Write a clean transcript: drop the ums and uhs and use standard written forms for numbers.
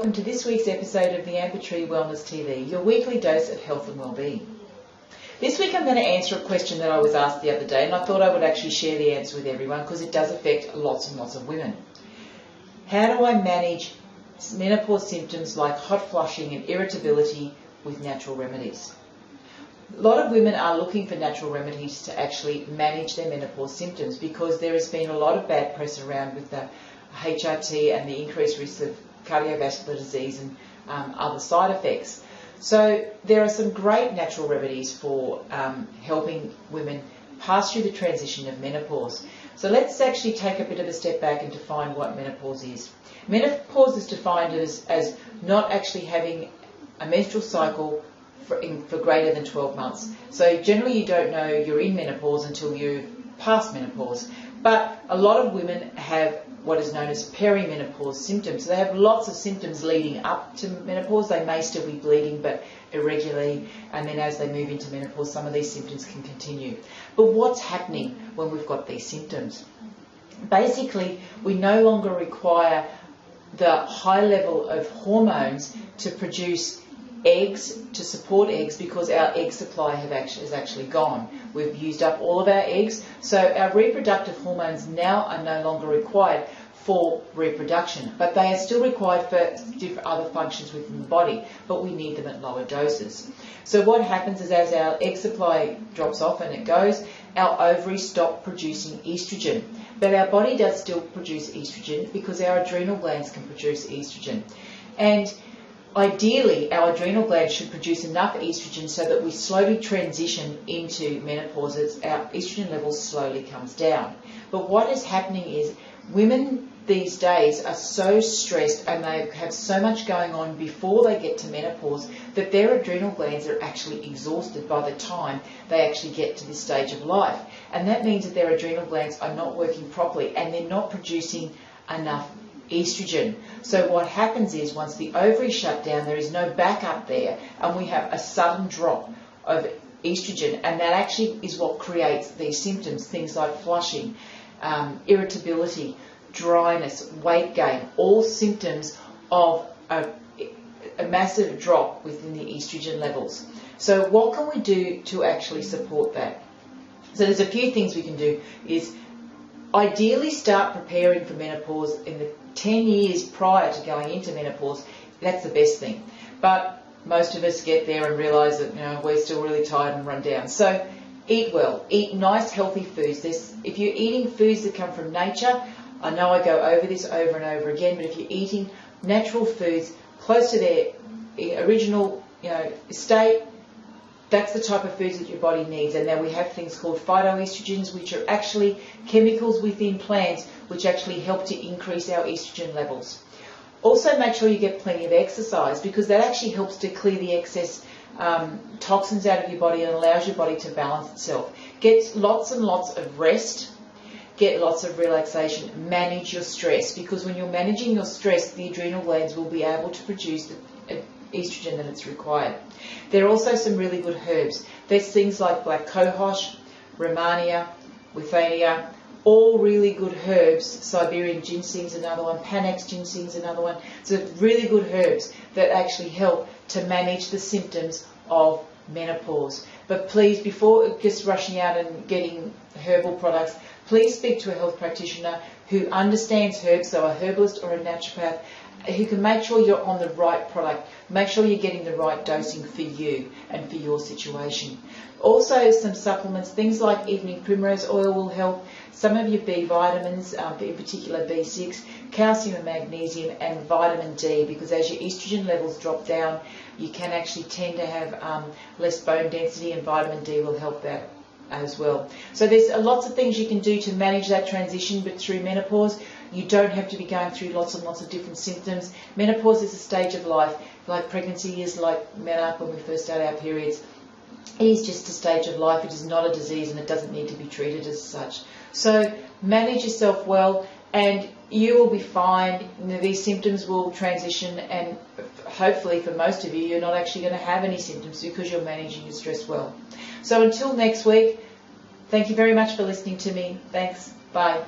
welcome to this week's episode of the Ambaa Wellness TV, your weekly dose of health and wellbeing. This week I'm going to answer a question that I was asked the other day, and I thought I would actually share the answer with everyone because it does affect lots and lots of women. How do I manage menopause symptoms like hot flushing and irritability with natural remedies? A lot of women are looking for natural remedies to actually manage their menopause symptoms because there has been a lot of bad press around with the HRT and the increased risk of cardiovascular disease and other side effects. So there are some great natural remedies for helping women pass through the transition of menopause. So let's actually take a bit of a step back and define what menopause is. Menopause is defined as not actually having a menstrual cycle for greater than 12 months. So generally you don't know you're in menopause until you've passed menopause. But a lot of women have what is known as perimenopause symptoms. So they have lots of symptoms leading up to menopause. They may still be bleeding but irregularly, and then as they move into menopause some of these symptoms can continue. But what's happening when we've got these symptoms? Basically, we no longer require the high level of hormones to produce eggs, to support eggs, because our egg supply has actually gone. We've used up all of our eggs, so our reproductive hormones now are no longer required for reproduction, but they are still required for different other functions within the body, but we need them at lower doses. So what happens is as our egg supply drops off and it goes, our ovaries stop producing estrogen, but our body does still produce estrogen because our adrenal glands can produce estrogen. And ideally, our adrenal glands should produce enough estrogen so that we slowly transition into menopause as our estrogen levels slowly comes down. But what is happening is women these days are so stressed and they have so much going on before they get to menopause that their adrenal glands are actually exhausted by the time they actually get to this stage of life. And that means that their adrenal glands are not working properly and they're not producing enough estrogen. So what happens is once the ovaries shut down, there is no backup there and we have a sudden drop of estrogen, and that actually is what creates these symptoms, things like flushing, irritability, dryness, weight gain, all symptoms of a massive drop within the estrogen levels. So what can we do to actually support that? So there's a few things we can do. Is ideally start preparing for menopause in the 10 years prior to going into menopause. That's the best thing. But most of us get there and realise that we're still really tired and run down. So eat well, eat nice healthy foods. If you're eating foods that come from nature, I know I go over this over and over again, but if you're eating natural foods close to their original state, that's the type of foods that your body needs. And then we have things called phytoestrogens, which are actually chemicals within plants which actually help to increase our estrogen levels. Also make sure you get plenty of exercise because that actually helps to clear the excess toxins out of your body and allows your body to balance itself. Get lots and lots of rest, get lots of relaxation, manage your stress, because when you're managing your stress, the adrenal glands will be able to produce the estrogen that it's required. There are also some really good herbs. There's things like black cohosh, romania, withania, all really good herbs. Siberian ginseng's another one, Panax ginseng's another one. So really good herbs that actually help to manage the symptoms of menopause. But please, before just rushing out and getting herbal products, please speak to a health practitioner who understands herbs, so a herbalist or a naturopath, who can make sure you're on the right product, make sure you're getting the right dosing for you and for your situation. Also some supplements, things like evening primrose oil will help, some of your B vitamins, in particular B6, calcium and magnesium, and vitamin D, because as your estrogen levels drop down, you can actually tend to have less bone density, and vitamin D will help that as well. So there's lots of things you can do to manage that transition, but through menopause, you don't have to be going through lots and lots of different symptoms. Menopause is a stage of life, like pregnancy is like menarche when we first start our periods. It is just a stage of life. It is not a disease and it doesn't need to be treated as such. So manage yourself well and you will be fine. These symptoms will transition, and hopefully for most of you, you're not actually going to have any symptoms because you're managing your stress well. So until next week, thank you very much for listening to me. Thanks. Bye.